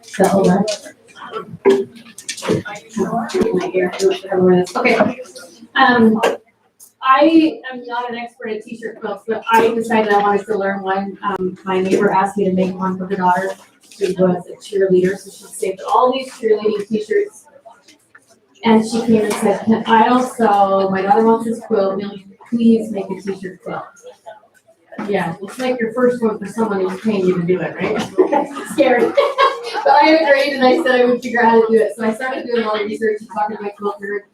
So hold on. Okay. I am not an expert at t-shirt quilts, but I decided I wanted to learn one. My neighbor asked me to make one for her daughter. She was a cheerleader, so she saved all these cheerleading t-shirts. And she came and said, "Can I also, my daughter wants this quilt, will you please make a t-shirt quilt?" Yeah, it's like your first one for someone who's paying you to do it, right? Scary. But I agreed and I said I would figure out how to do it. So I started doing a lot of research and talking to my quilter.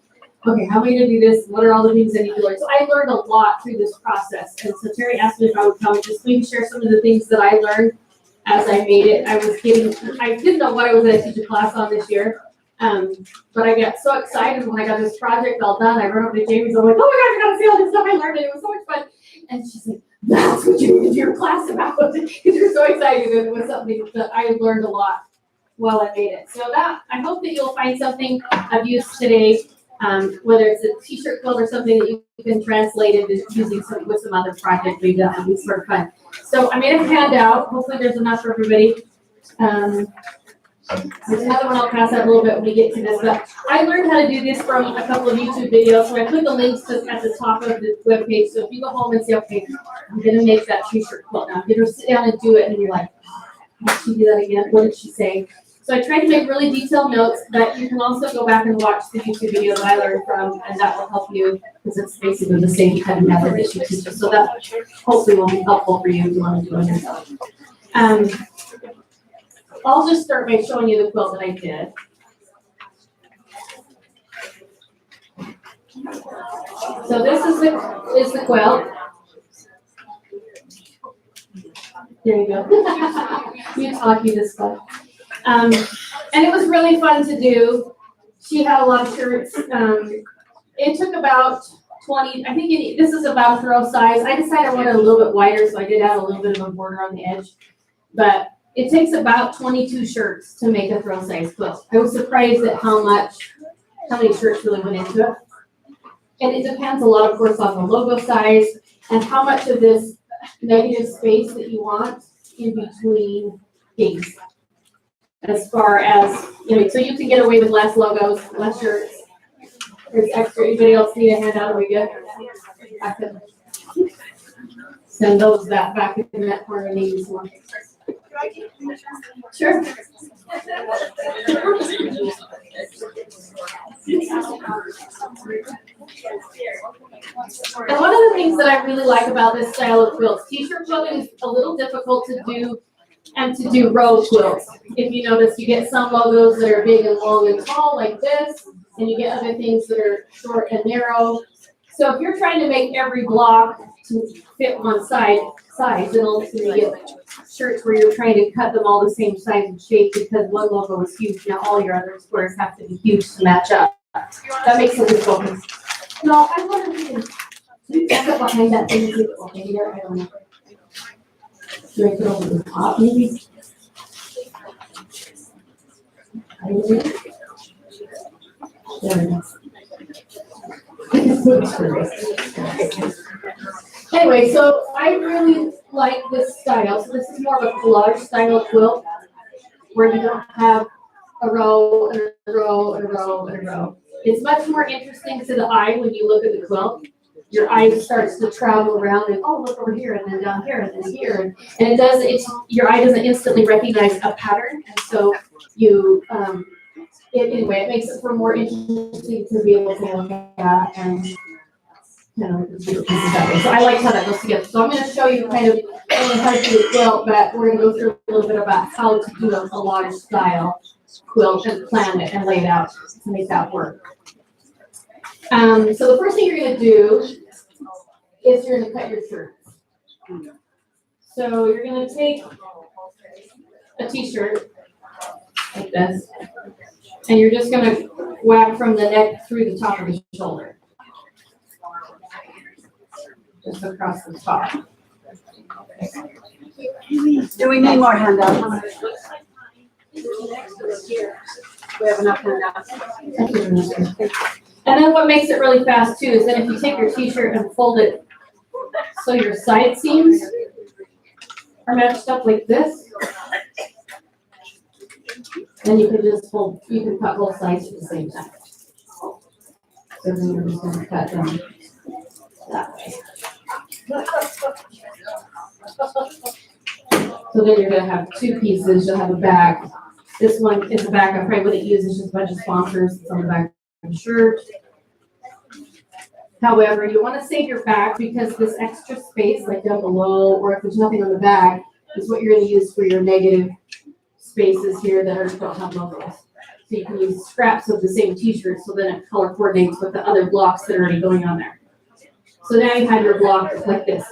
Okay, how am I gonna do this? What are all the things I need to learn? So I learned a lot through this process. And so Terry asked me if I would come just maybe share some of the things that I learned as I made it. I didn't know what I was gonna teach a class on this year. But I got so excited when I got this project all done. I ran over to Jamie's. I'm like, oh my gosh, I gotta see all this stuff I learned, and it was so much fun. And she's like, that's what you need to do your class about. Because you're so excited. It was something that I learned a lot while I made it. So that, I hope that you'll find something of use today, whether it's a t-shirt quilt or something that you can translate into using with some other project we've done. It'll be sort of fun. So I made a handout. Hopefully there's enough for everybody. There's another one I'll pass out a little bit when we get to this, but I learned how to do this from a couple of YouTube videos, so I put the links at the top of the webpage, so if you go home and say, okay, I'm going to make that t-shirt quilt now, I'm going to sit down and do it, and you're like, did she do that again? What did she say? So I tried to make really detailed notes, but you can also go back and watch the YouTube video that I learned from, and that will help you, because it's basically the same kind of method that she teaches, so that hopefully will be helpful for you if you want to do it yourself. I'll just start by showing you the quilt that I did. So this is the quilt. There you go. You taught me this stuff. And it was really fun to do. She had a lot of shirts. It took about 20, I think this is about throw size. I decided I wanted a little bit wider, so I did add a little bit of a border on the edge. But it takes about 22 shirts to make a throw size quilt. I was surprised at how many shirts really went into it. And it depends a lot, of course, on the logo size and how much of this negative space that you want in between things. As far as, so you can get away with less logos, less shirts. There's extra. Anybody else need a handout? Are we good? I can send those back in that corner and use one. Sure. And one of the things that I really like about this style of quilts, t-shirt quilting is a little difficult to do, and to do row quilts. If you notice, you get some logos that are big and long and tall like this, and you get other things that are short and narrow. So if you're trying to make every block to fit one size, then ultimately you get shirts where you're trying to cut them all the same size and shape because one logo is huge. Now all your other squares have to be huge to match up. That makes it difficult. No, I wonder if you can back up behind that thing. Okay, here, I don't know. Should I put over the top maybe? There we go. Anyway, so I really like this style. So this is more of a collage style quilt where you don't have a row and a row and a row and a row. It's much more interesting to the eye when you look at the quilt. Your eye starts to travel around and, oh, look over here and then down here and then here. And your eye doesn't instantly recognize a pattern. And so you, anyway, it makes it for more interesting to be able to look at and so I like how that goes together. So I'm going to show you kind of how to do a quilt, but we're going to go through a little bit about how to do a collage style quilt and plan it and lay it out to make that work. So the first thing you're going to do is you're going to cut your shirts. So you're going to take a t-shirt like this, and you're just going to whack from the neck through the top of the shoulder. Just across the top. Do we need more handouts? We have enough handouts. And then what makes it really fast too is that if you take your t-shirt and fold it so your side seams are matched up like this, Then you can just fold, you can cut both sides at the same time. So then you're just gonna cut them that way. So then you're gonna have two pieces, you'll have a back. This one is the back, I probably wouldn't use, it's just a bunch of sponsors, it's on the back of the shirt. However, you wanna save your back because this extra space, like down below, or if there's nothing on the back, is what you're gonna use for your negative spaces here that don't have logos. So you can use scraps of the same t-shirt so then it color coordinates with the other blocks that are already going on there. So now you have your block like this.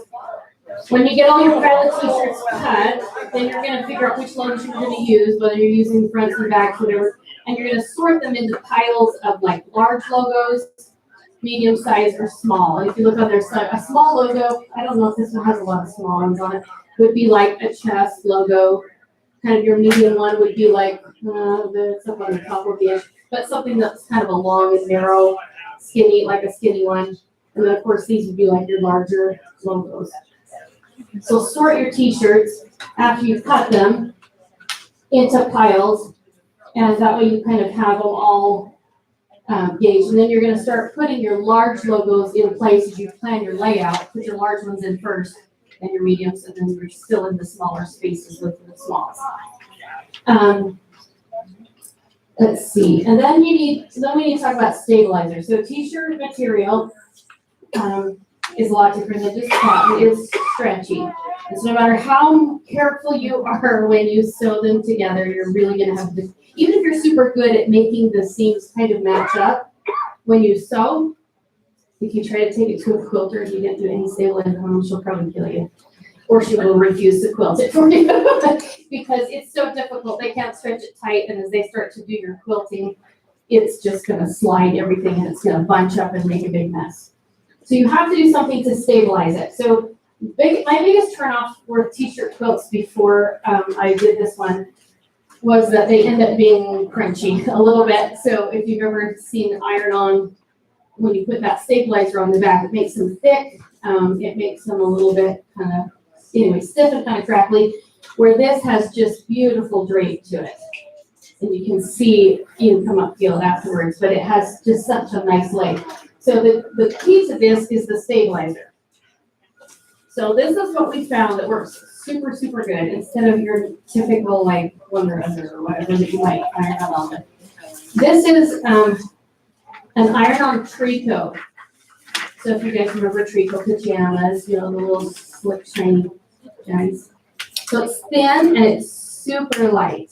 When you get all your pile of t-shirts cut, then you're gonna figure out which logos you're gonna use, whether you're using fronts and backs, whatever, and you're gonna sort them into piles of like large logos, medium size, or small. And if you look on their side, a small logo, I don't know if this one has a lot of small ones on it, would be like a chest logo. Kind of your medium one would be like, there's up on the top of the edge, but something that's kind of a long and narrow, skinny, like a skinny one. And then of course these would be like your larger logos. So sort your t-shirts after you cut them into piles, and that way you kind of have them all gauged. And then you're gonna start putting your large logos in place as you plan your layout. Put your large ones in first, and your mediums, and then you're still in the smaller spaces with the smalls. Let's see, and then we need to talk about stabilizer. So t-shirt material is a lot different than just cotton. It is stretchy. And so no matter how careful you are when you sew them together, you're really gonna have to, even if you're super good at making the seams kind of match up, when you sew, if you try to take it to a quilter and you didn't do any stabilizer on them, she'll probably kill you. Or she will refuse to quilt it for you because it's so difficult. They can't stretch it tight, and as they start to do your quilting, it's just gonna slide everything and it's gonna bunch up and make a big mess. So you have to do something to stabilize it. So my biggest turnoff for t-shirt quilts before I did this one was that they end up being crunchy a little bit. So if you've ever seen iron-on, when you put that stabilizer on the back, it makes them thick. It makes them a little bit kind of, anyway, stiff and kind of crackly, where this has just beautiful drape to it. And you can see, you can come up feel it afterwards, but it has just such a nice lay. So the key to this is the stabilizer. So this is what we found that works super, super good instead of your typical like Wonder Under or whatever that you might iron on it. This is an iron-on tricot. So if you guys remember tricot pajamas, you know, the little slick, shiny guys. So it's thin and it's super light.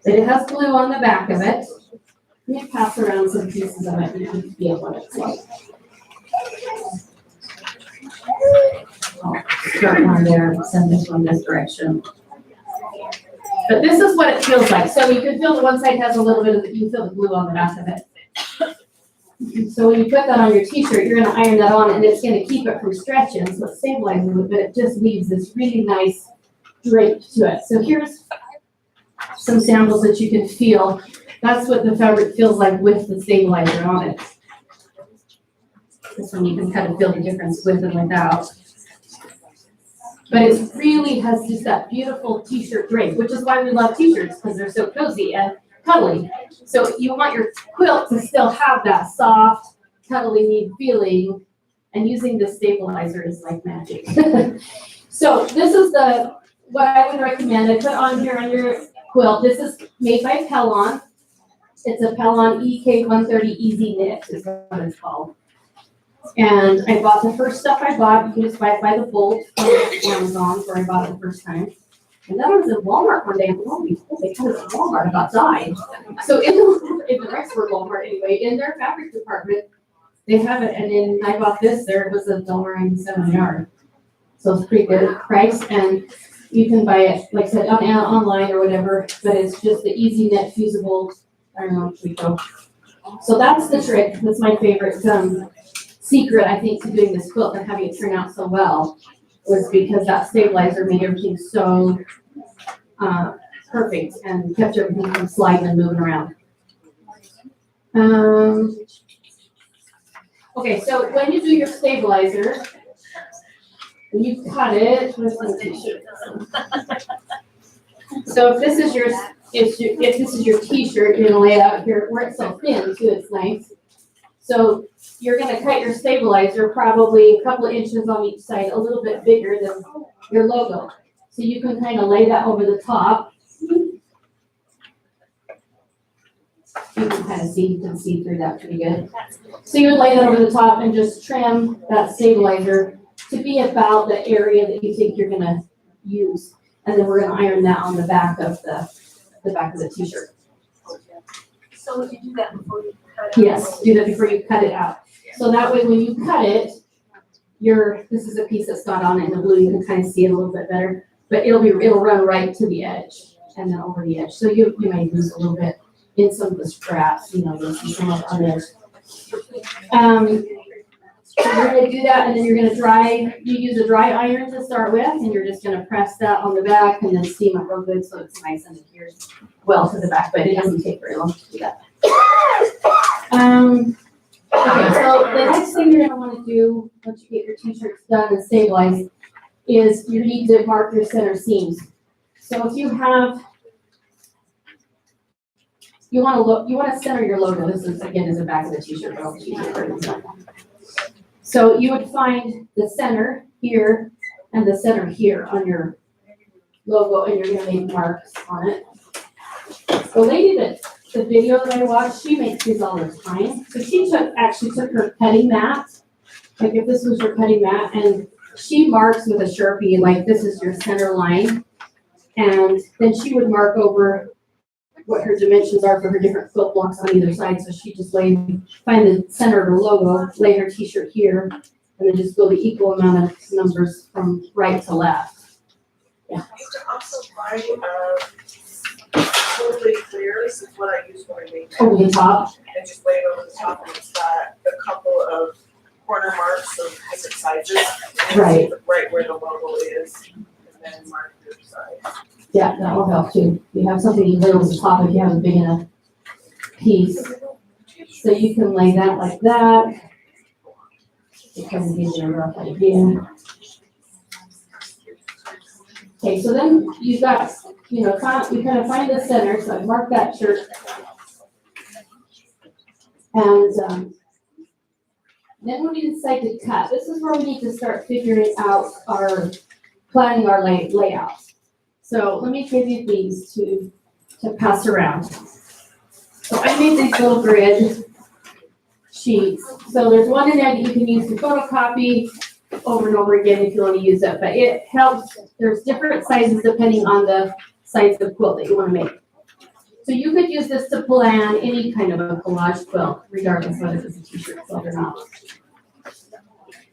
But it has glue on the back of it. Let me pass around some pieces of it and you can feel what it's like. I'll start one there and send this one this direction. But this is what it feels like. So you can feel the one side has a little bit of you can feel the glue on the back of it. So when you put that on your t-shirt, you're gonna iron that on and it's gonna keep it from stretching, so it stabilizes it, but it just leaves this really nice drape to it. So here's some samples that you can feel. That's what the fabric feels like with the stabilizer on it. This one you can kind of feel the difference with and without. But it really has just that beautiful t-shirt drape, which is why we love t-shirts, because they're so cozy and cuddly. So you want your quilt to still have that soft, cuddly feeling, and using the stabilizer is like magic. So this is what I would recommend. I put on here on your quilt. This is made by Pellon. It's a Pellon EK130 Easy Knit is what it's called. And I bought the first stuff I bought. You can just buy it by the bolt from Amazon, where I bought it the first time. And then I was in Walmart one day, and lo and behold, they had it at Walmart about died. So in the Rexford Walmart anyway, in their fabric department, they have it. And then I bought this. There it was $1.97 a yard. So it's pretty good price, and you can buy it, like I said, online or whatever. But it's just the Easy Knit fusible. I don't know, tricot. So that's the trick. That's my favorite secret, I think, to doing this quilt and having it turn out so well was because that stabilizer made everything so perfect and kept everything from sliding and moving around. Okay, so when you do your stabilizer, when you cut it, where's my t-shirt? So if this is your, if this is your t-shirt, you're gonna lay it out here where it's so thin too, it's nice. So you're gonna cut your stabilizer probably a couple of inches on each side, a little bit bigger than your logo. So you can kind of lay that over the top. You can kind of see, you can see through that pretty good. So you would lay that over the top and just trim that stabilizer to be about the area that you think you're gonna use. And then we're gonna iron that on the back of the back of the t-shirt. So would you do that before you cut it? Yes, do that before you cut it out. So that way when you cut it, this is a piece that's got on it in the blue, you can kind of see it a little bit better, but it'll run right to the edge and then over the edge. So you may lose a little bit in some of the scraps, you'll see some of it on there. So you're gonna do that and then you're gonna you use a dry iron to start with, and you're just gonna press that on the back and then steam it real good so it's nice and adheres well to the back, but it doesn't take very long to do that. Okay, so the next thing you're gonna wanna do once you get your t-shirts done and stabilized is you need to mark your center seams. So if you have, you wanna center your logo. This is the back of the t-shirt, but I'll t-shirt. So you would find the center here and the center here on your logo, and you're gonna make marks on it. The lady the video that I watched, she makes these all the time. So she actually took her cutting mat, like if this was your cutting mat, and she marks with a Sharpie, like this is your center line. And then she would mark over what her dimensions are for her different quilt blocks on either side. So she just find the center of her logo, lay her t-shirt here, and then just go the equal amount of numbers from right to left. Yeah. I used to also buy totally clear. This is what I use when I make Over the top. and just lay it over the top, and it's got a couple of corner marks of different sizes. And Right. Right where the logo is, and then mark your size. Yeah, that will help too. You have something you lay over the top if you have a big enough piece. So you can lay that like that. It kind of gives you a rough idea. Okay, so then you've got, you kind of find the center, so I mark that shirt. And then when we decide to cut, this is where we need to start figuring out planning our layout. So let me give you these to pass around. So I made these little grid sheets. So there's one in there that you can use to photocopy over and over again if you want to use it, but it helps. There's different sizes depending on the size of the quilt that you want to make. So you could use this to plan any kind of a collage quilt, regardless of whether it's a t-shirt quilt or not.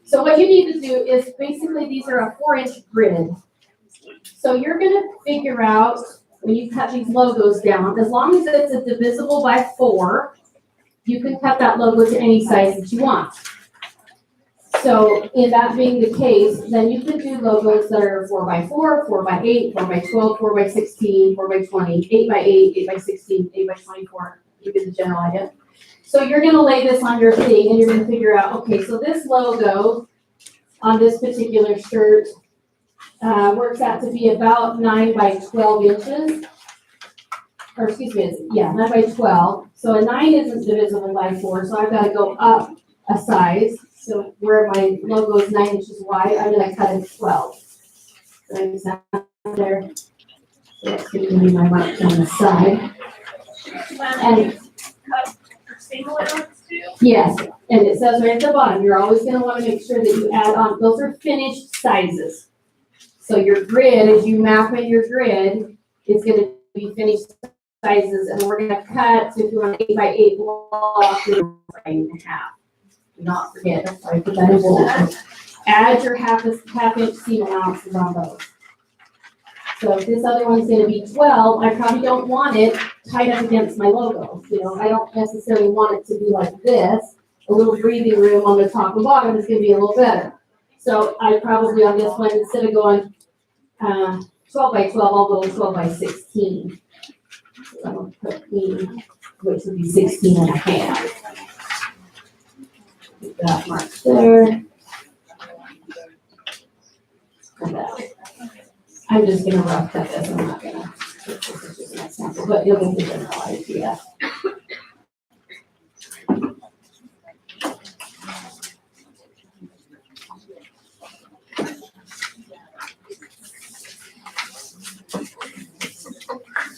So what you need to do is basically these are a 4-inch grid. So you're gonna figure out when you cut these logos down, as long as it's a divisible by 4, you can cut that logo to any size that you want. So in that being the case, then you can do logos that are 4x4, 4x8, 4x12, 4x16, 4x20, 8x8, 8x16, 8x24. You get the general idea. So you're gonna lay this on your thing and you're gonna figure out, okay, so this logo on this particular shirt works out to be about 9 by 12 inches. Or excuse me, 9 by 12. So a 9 isn't divisible by 4, so I've got to go up a size. So where my logo is 9 inches wide, I'm going to cut it 12. So I'm there. So that's going to be my mark on the side. And yes, and it says right at the bottom, you're always going to want to make sure that you add on, those are finished sizes. So your grid, as you map in your grid, is going to be finished sizes, and we're going to cut, so if you want an 8x8 block, you're in half. Do not forget, that's why I put that in bold. Add your half-inch seam allowances on those. So if this other one's going to be 12, I probably don't want it tied up against my logo. I don't necessarily want it to be like this. A little breathing room on the top and bottom is going to be a little better. So I probably on this one, instead of going 12 by 12, I'll go 12 by 16. So I'm going to put me, which would be 16 and a half. Put that mark there. And that. I'm just going to rough cut this. I'm not going to but you'll get the general idea.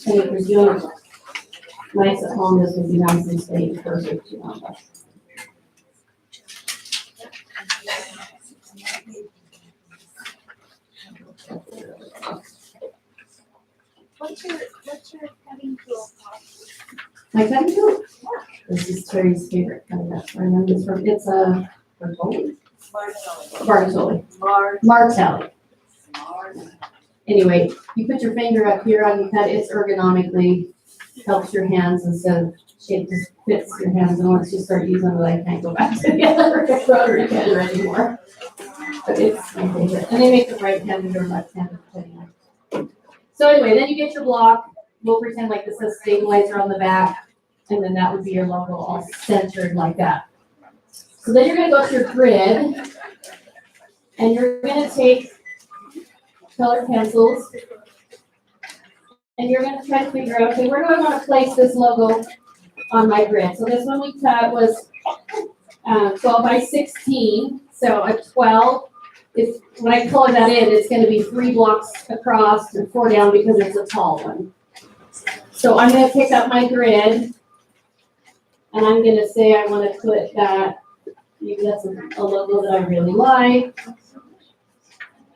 And if you're doing nice at home, this would be nice and stay perfect, you know. What's your cutting tool cost? My cutting tool? This is Terry's favorite cutting tool. I remember it's from, it's a Bartoli. Martelli. Anyway, you put your finger up here on the cut, it's ergonomically helps your hands instead of it just fits your hands, and once you start using it, I can't go back to the other rotary cutter anymore. But it's my favorite, and they make it right-handed or left-handed depending on. So anyway, then you get your block. We'll pretend like this says stabilizer on the back, and then that would be your logo all centered like that. So then you're gonna go to your grid, and you're gonna take colored pencils, and you're gonna try to figure out, okay, where do I wanna place this logo on my grid? So this one we cut was 12 by 16, so a 12. If, when I color that in, it's gonna be 3 blocks across and 4 down because it's a tall one. So I'm gonna pick up my grid, and I'm gonna say I wanna put that, maybe that's a logo that I really like.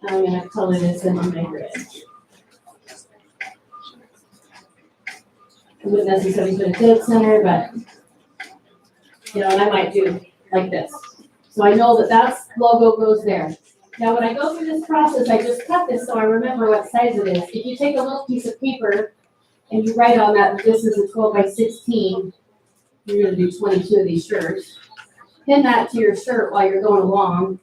I'm gonna color this in on my grid. I wouldn't necessarily put a dead center, but, you know, and I might do like this. So I know that that's logo goes there. Now, when I go through this process, I just cut this so I remember what size it is. If you take a little piece of paper and you write on that this is a 12 by 16, you're gonna do 22 of these shirts. Pin that to your shirt while you're going along.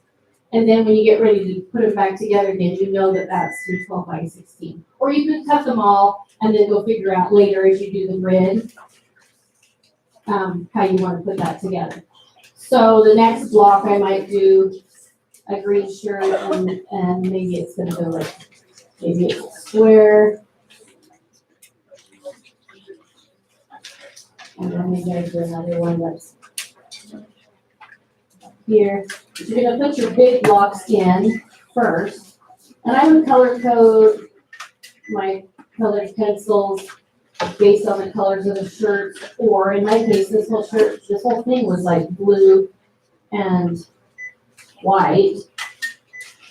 And then when you get ready to put them back together again, you know that that's your 12 by 16. Or you could cut them all and then go figure out later as you do the grid, how you want to put that together. So the next block I might do a green shirt and maybe it's gonna go like, maybe it's a square. And then maybe I do another one that's here. You're gonna put your big blocks in first. And I would color code my colored pencils based on the colors of the shirts, or in my case, this whole thing was like blue and white.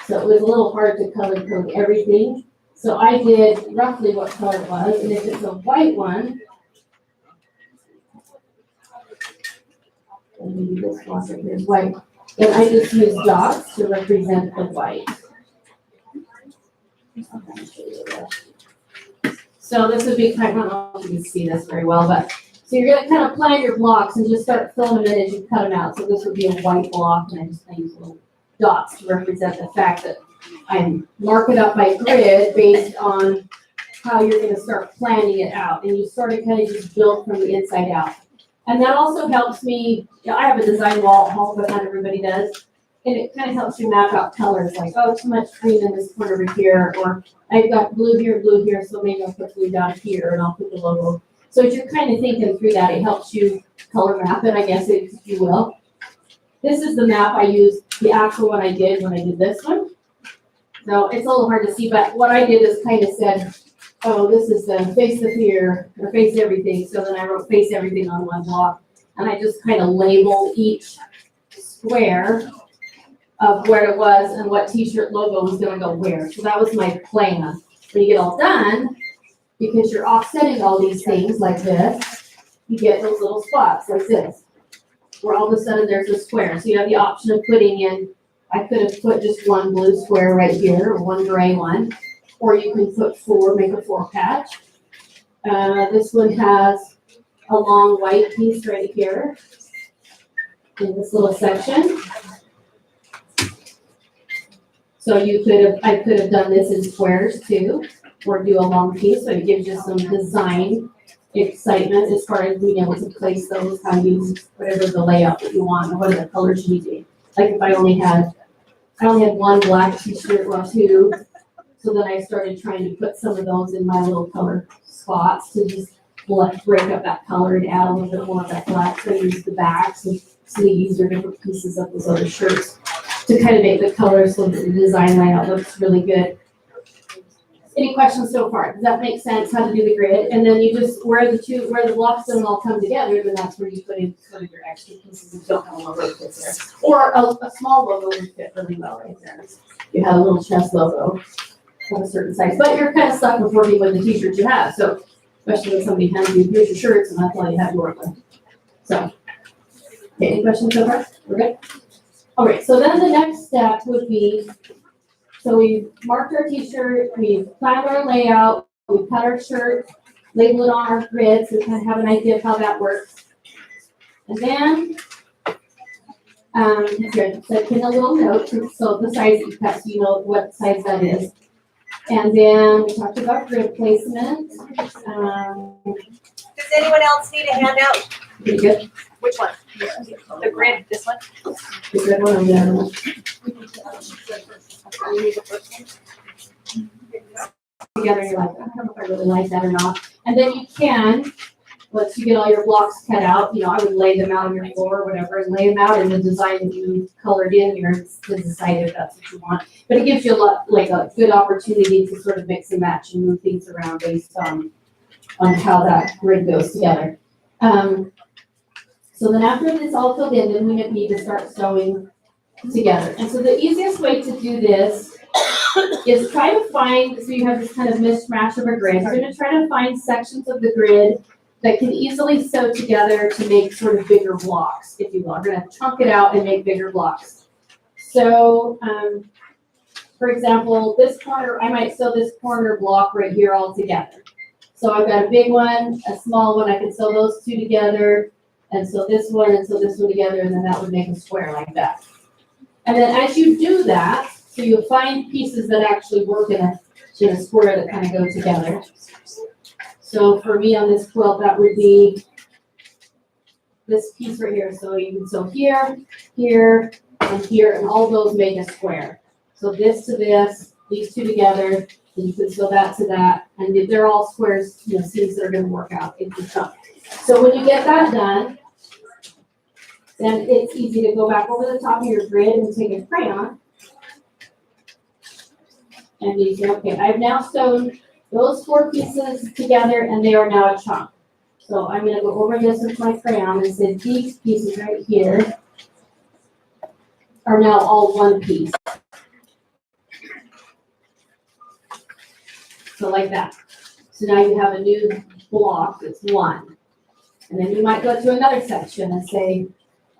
So it was a little hard to color code everything. So I did roughly what color it was, and if it's a white one, and maybe this block right here is white, then I just use dots to represent the white. So this would be kind of, I don't know if you can see this very well, but so you're gonna kind of plan your blocks and just start filling them in as you cut them out. So this would be a white block, and I just use little dots to represent the fact that I mark it up by grid based on how you're gonna start planning it out. And you sort of kind of just build from the inside out. And that also helps me, you know, I have a design wall at home, but not everybody does. And it kind of helps you map out colors, like, oh, too much green in this corner over here, or I've got blue here, so maybe I'll put blue down here and I'll put the logo. So as you're kind of thinking through that, it helps you color map it, I guess, if you will. This is the map I used, the actual one I did when I did this one. So it's a little hard to see, but what I did is kind of said, oh, this is the face the fear, or face everything. So then I wrote face everything on one block, and I just kind of labeled each square of where it was and what t-shirt logo was gonna go where. So that was my plan. When you get all done, because you're offsetting all these things like this, you get those little spots like this, where all of a sudden there's a square. So you have the option of putting in, I could have put just one blue square right here, or one gray one, or you can put 4, make a 4 patch. This one has a long white piece right here in this little section. So you could have, I could have done this in squares too, or do a long piece, so it gives you some design excitement as far as being able to place those, how you, whatever the layout that you want, or what are the colors you need. Like if I only had one black t-shirt, well 2, so then I started trying to put some of those in my little color spots to just break up that color and add a little bit more of that black. So I use the backs and sleeves or different pieces of those other shirts to kind of make the color so that the design layout looks really good. Any questions so far? Does that make sense, how to do the grid? And then you just, where the blocks don't all come together, then that's where you put in sort of your extra pieces and don't have a logo that fits there. Or a small logo would fit really well right there. You have a little chest logo of a certain size, but you're kind of stuck with working with the t-shirts you have. So especially when somebody hands you, here's your shirts, and that's all you have to work with. So, okay, any questions so far? We're good? All right, so then the next step would be, so we've marked our t-shirt, we've planned our layout, we've cut our shirt, labeled it on our grid, so we kind of have an idea of how that works. And then, here, so pin a little note, so the size that you cut, so you know what size that is. And then we talked about grid placement. Does anyone else need a handout? Pretty good. Which one? The grid, this one? The good one or the other one. Together, you're like, I don't know if I really like that or not. And then you can, once you get all your blocks cut out, you know, I would lay them out on your floor or whatever, and lay them out in the design that you colored in here to decide if that's what you want. But it gives you a good opportunity to sort of mix and match and move things around based on how that grid goes together. So then after this all filled in, then we need to start sewing together. And so the easiest way to do this is try to find, so you have this kind of mishmash of a grid. You're going to try to find sections of the grid that can easily sew together to make sort of bigger blocks, if you will. I'm going to chunk it out and make bigger blocks. So, for example, this corner, I might sew this corner block right here all together. So I've got a big one, a small one, I can sew those two together, and sew this one and sew this one together, and then that would make a square like that. And then as you do that, so you'll find pieces that actually work in a square that kind of go together. So for me on this quilt, that would be this piece right here. So you can sew here, here, and here, and all those make a square. So this to this, these two together, and you can sew that to that, and they're all squares, you know, seams that are going to work out in the chunk. So when you get that done, then it's easy to go back over the top of your grid and take a crayon. And you say, okay, I've now sewn those 4 pieces together, and they are now a chunk. So I'm going to go over this with my crayon and say these pieces right here are now all one piece. So like that. So now you have a new block that's one. And then you might go to another section and say,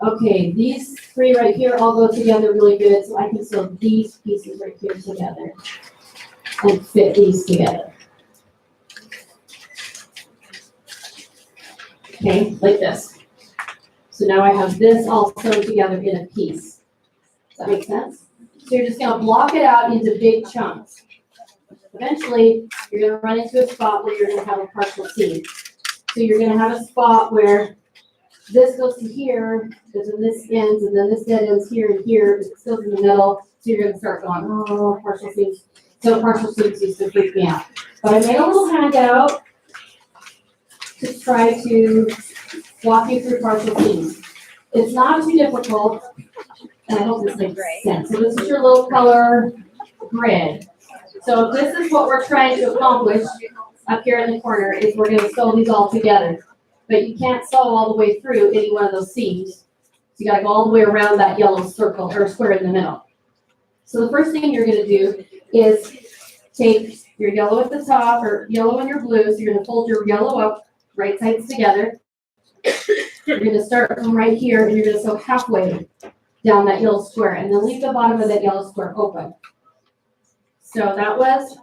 okay, these 3 right here all go together really good, so I can sew these pieces right here together and fit these together. Okay, like this. So now I have this all sewn together in a piece. Does that make sense? So you're just going to block it out into big chunks. Eventually, you're going to run into a spot where you're going to have a partial seam. So you're going to have a spot where this goes to here, and then this ends, and then this end ends here and here, but it goes in the middle. So you're going to start going, oh, partial seams. So partial seams used to freak me out. But I made a little handout to try to walk you through partial seams. It's not too difficult, and I hope this makes sense. So this is your little color grid. So this is what we're trying to accomplish up here in the corner, is we're going to sew these all together. But you can't sew all the way through any one of those seams. So you got to go all the way around that yellow circle or square in the middle. So the first thing you're going to do is take your yellow at the top, or yellow and your blue. So you're going to fold your yellow up, right sides together. You're going to start from right here, and you're going to sew halfway down that yellow square, and then leave the bottom of that yellow square open. So that was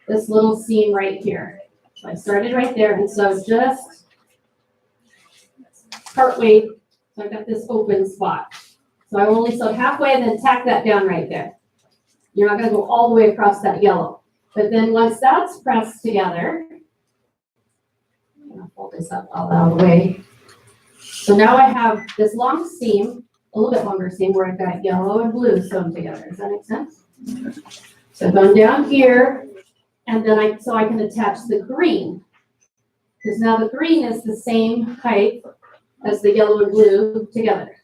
this little seam right here. So I started right there, and so just partway, so I've got this open spot. So I only sewed halfway and then tack that down right there. You're not going to go all the way across that yellow. But then once that's pressed together, I'm going to fold this up all out of the way. So now I have this long seam, a little bit longer seam, where I've got yellow and blue sewn together. Does that make sense? So going down here, and then I can attach the green. Because now the green is the same height as the yellow and blue together.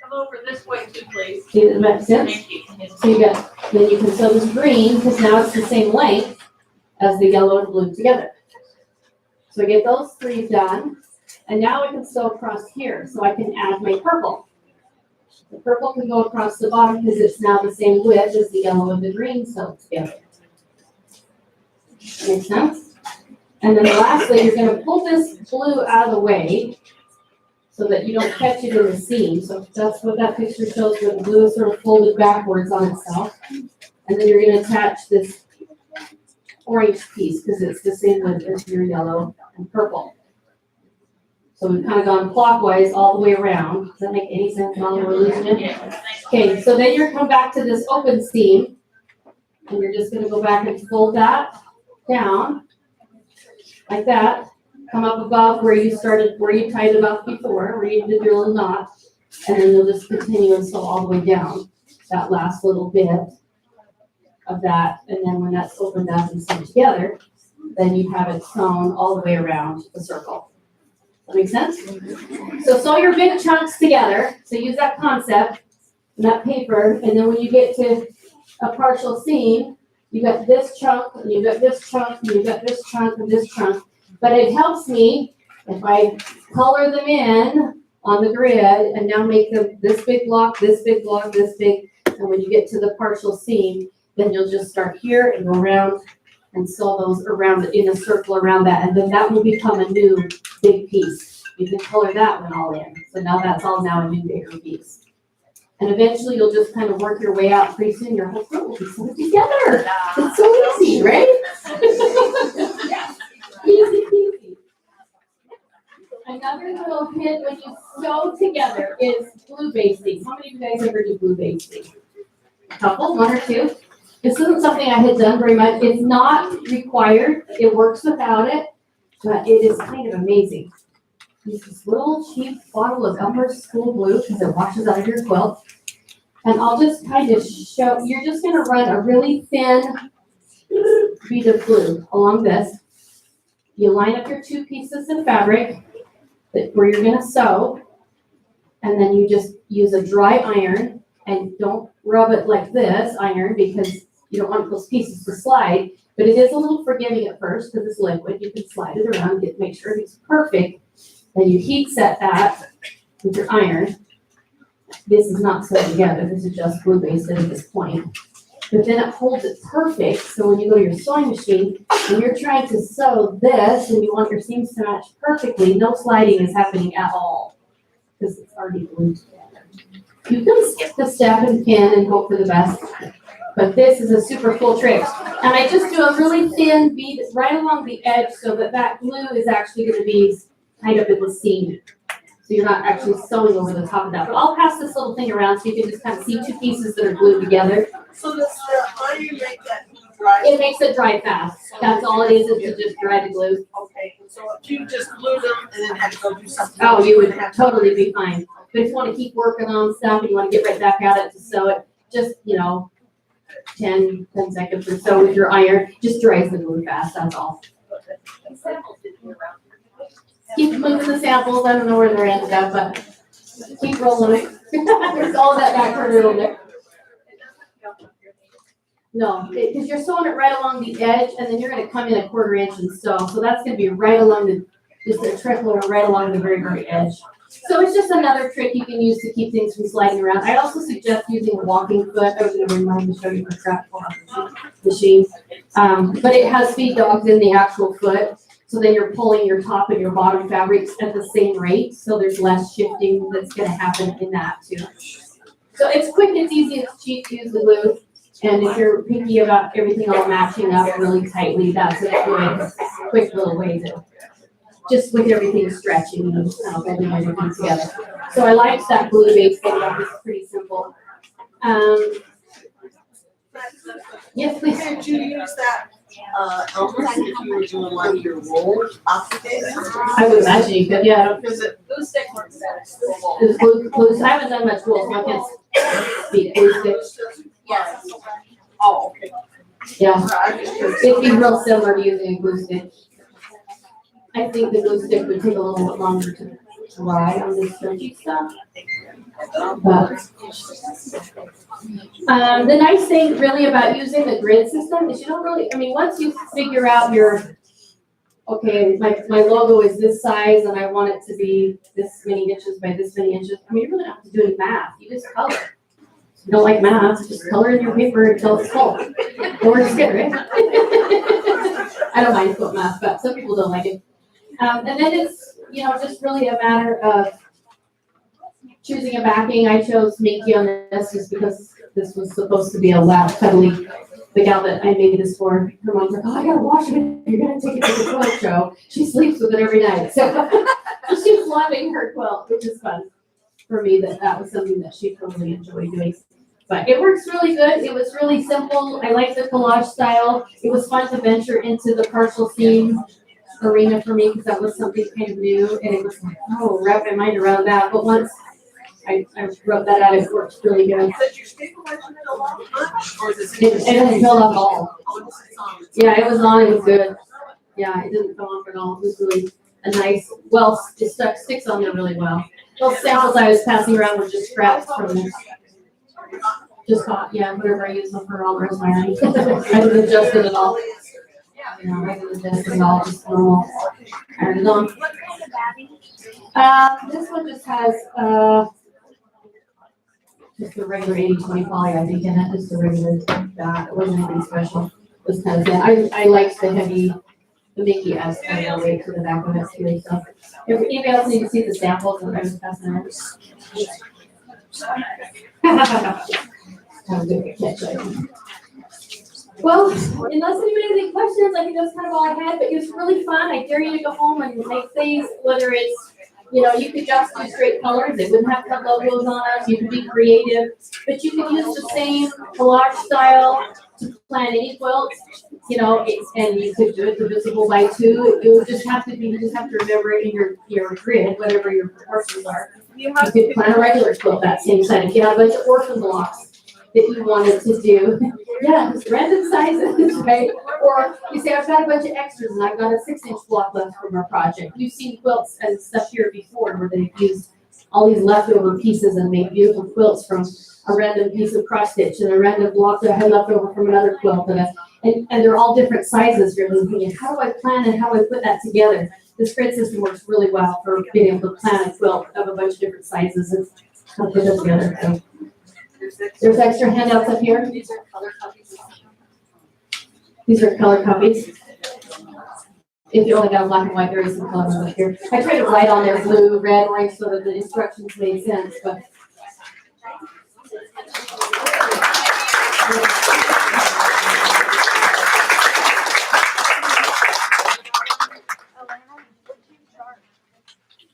Come over this way too, please. See, does that make sense? Thank you. So you got, then you can sew this green, because now it's the same length as the yellow and blue together. So I get those three done, and now I can sew across here, so I can add my purple. The purple can go across the bottom because it's now the same width as the yellow and the green sewed together. Make sense? And then lastly, you're gonna pull this blue out of the way so that you don't catch it in the seam. So that's what that picture shows, where the blue is sort of folded backwards on itself. And then you're gonna attach this orange piece because it's the same width as your yellow and purple. So we've kind of gone clockwise all the way around. Does that make any sense? While we're losing it? Okay, so then you're come back to this open seam, and you're just gonna go back and fold that down like that. Come up above where you started, where you tied it off before, where you did your little knot, and then you'll just continue and sew all the way down that last little bit of that. And then when that's opened up and sewn together, then you have it sewn all the way around the circle. That make sense? So sew your big chunks together. So use that concept and that paper, and then when you get to a partial seam, you got this chunk, and you got this chunk, and you got this chunk, and this chunk. But it helps me if I color them in on the grid and now make them this big block, this big block, this big. And when you get to the partial seam, then you'll just start here and go around and sew those around in a circle around that. And then that will become a new big piece. You can color that one all in. So now that's all now a new bigger piece. And eventually you'll just kind of work your way out. Pretty soon your whole quilt will be sewn together. It's so easy, right? Easy peasy. Another little hint when you sew together is glue basting. How many of you guys ever do glue basting? A couple, one or two? This isn't something I had done very much. It's not required. It works without it, but it is kind of amazing. Use this little cheap bottle of Elmer's School Glue because it washes out of your quilt. And I'll just kind of show, you're just going to run a really thin bead of glue along this. You line up your two pieces of fabric where you're going to sew, and then you just use a dry iron, and don't rub it like this iron because you don't want those pieces to slide, but it is a little forgiving at first because it's liquid. You can slide it around, make sure it's perfect. Then you heat set that with your iron. This is not sewn together, this is just glue basted at this point. But then it holds it perfect, so when you go to your sewing machine, when you're trying to sew this and you want your seams to match perfectly, no sliding is happening at all because it's already glued together. You can skip the step and pin and hope for the best, but this is a super cool trick. And I just do a really thin bead right along the edge so that that glue is actually going to be tied up in the seam. So you're not actually sewing over the top of that. But I'll pass this little thing around so you can just kind of see two pieces that are glued together. So does the iron make that dry? It makes it dry fast. That's all it is to just dry the glue. Okay, so if you just glue them and then had to go do something. Oh, you would totally be fine. But if you want to keep working on stuff and you want to get right back at it to sew it, just, 10 seconds or so with your iron, just dries the glue fast, that's all. Keep moving the samples, I don't know where they're ended up, but keep rolling it. There's all that back corner in there. No, because you're sewing it right along the edge, and then you're going to come in a 1/4 inch and sew. So that's going to be right along just a trickle right along the very, very edge. So it's just another trick you can use to keep things from sliding around. I also suggest using a walking foot. I was going to remind to show you the scrap machine. But it has feed dogs in the actual foot. So then you're pulling your top and your bottom fabrics at the same rate. So there's less shifting that's going to happen in that too. So it's quick, it's easy, it's cheap to use the glue. And if you're picky about everything all matching up really tightly, that's a good, quick little way to, just with everything stretching and bending everything together. So I like that glue base thing, it's pretty simple. Yes, please. Could you use that, almost if you were doing like your roll oxidator? I would imagine you could, yeah. Because it, Glue stick works better. It's glue, I haven't done much glue, so I can't speak glue sticks. yes. Oh, okay. Yeah, I just curious. it'd be real similar to using a glue stick. I think the glue stick would take a little bit longer to dry on this stretchy stuff. But, the nice thing really about using the grid system is you don't really, I mean, once you figure out your, okay, my logo is this size and I want it to be this many inches by this many inches, I mean, you really don't have to do any math, you just color. If you don't like math, just color in your paper until it's full. It works good, right? I don't mind quilt math, but some people don't like it. And then it's, just really a matter of choosing a backing. I chose Minky on this just because this was supposed to be a loud, cuddly. The gal that I made this for, her mom's like, oh, I gotta wash it. You're gonna take it to the quilt show. She sleeps with it every night. So she was loving her quilt, which is fun for me that was something that she totally enjoyed doing. But it works really good. It was really simple. I like the collage style. It was fun to venture into the partial seam arena for me because that was something kind of new. And it was like, oh, wrap my mind around that. But once I wrote that out, it works really good. Did you stabilize it along? Or is It didn't fill up all. Yeah, it was on. It was good. Yeah, it didn't come off at all. It was really a nice, well, it sticks on there really well. Those samples I was passing around were just scraps from this. Just caught, yeah, whatever I use them for all the rest of my items. I didn't adjust it at all. Yeah, I didn't adjust it at all, just normal. Iron it on. This one just has, just a regular 80-20 poly, I think, and that just a regular dot. It wasn't anything special. It was kind of thin. I liked the heavy, the Mickey S kind of weight to the back of it too. So if anybody else need to see the samples, I was passing around. Have a good catch. Well, unless anybody has any questions, I think that's kind of all I had, but it was really fun. I dare you to go home and make things, whether it's, you could just do straight colors. They wouldn't have to have logos on them. You could be creative, but you could use the same collage style to plan any quilt, and you could do it divisible by 2. It would just have to be, you just have to remember it in your grid, whatever your proportions are. You could plan a regular quilt that same side. If you have a bunch of orphan blocks that you wanted to do, just random sizes, right? Or you say, I've got a bunch of extras and I've got a 6-inch block left from our project. You've seen quilts and stuff here before where they've used all these leftover pieces and made beautiful quilts from a random piece of cross stitch and a random block that I had left over from another quilt. And they're all different sizes. You're thinking, how do I plan and how do I put that together? This grid system works really well for being able to plan a quilt of a bunch of different sizes and put it together. So there's extra handouts up here. These are color copies. These are color copies. If you only got black and white, there is some colors up here. I tried to write on there blue, red, orange so that the instructions made sense, but.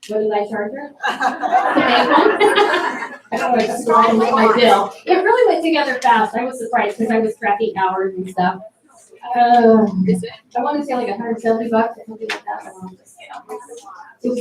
What did I charge her? To make one? I don't know, just slide with my bill. It really went together fast. I was surprised because I was tracking hours and stuff. I want to say like $170 or something like that. It was